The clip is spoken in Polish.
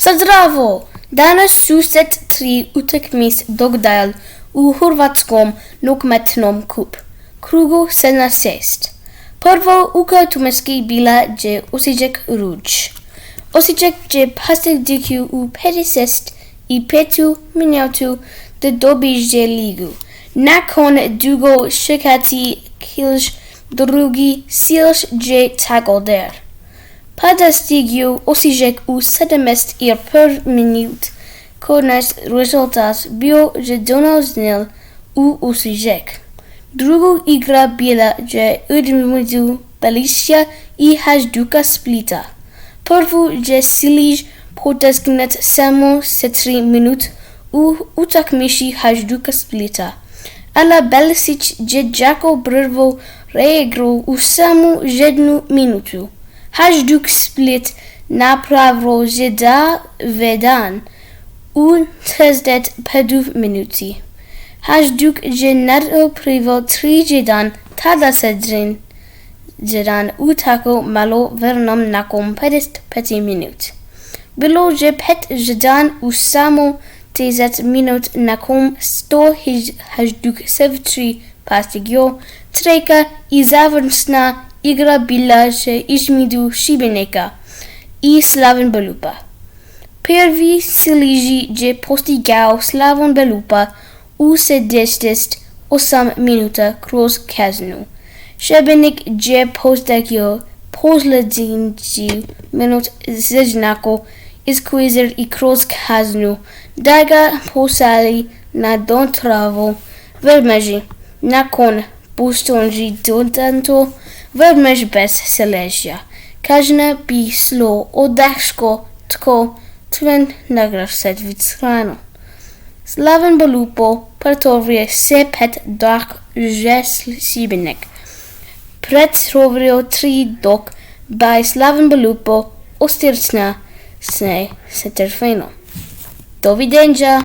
Zdravo! Danas susret 3 utakmice dogdajal u hrvatskom nogometnom kup. Krugu 17. Prvo utakmica bila je Osijek-Ruž. Osijek je postigao u 55 minutu da dobije ligu. Nakon dugo čekati Kilž drugi cilj je također. Postigao Osijek u 71 minut. Konačni rezultat bio je 1-0 u Osijek. Druga igra bila je između Balića i Hajduka Splita. Prvo je cilj postignut samo sa 3 minut u utakmici Hajduka Splita. Ale Balić je jako brzo reagirao u samo 1 minutu. Hajduk Split napravio je 2-1 u 35 minuti. Hajduk je napravio 3-1 tada se dran u tako malo vremena nakon 55 minut. Bilo je 5-1 u samo 10 minut nakon što Hajduk Sevci postigao. Treća i završna igra bila je između Šibenika i Slaven Belupa. Prvi cilj je postigao Slaven Belupa u 78 minuta kroz kaznu. Šibenik je postigao posljednji minut znako iskazir i kroz kaznu, da ga poslali na dotravu vrmeži. Nakon postojanja dodatno vrmež bez seležja. Kazna bi šlo odahko tko tren naglaset v stranu. Slaven Belupo pretvorio se 5 dok že Šibenik pretvorio 3 dok by Slaven Belupo ostirčna se trofejno. Dovidenja.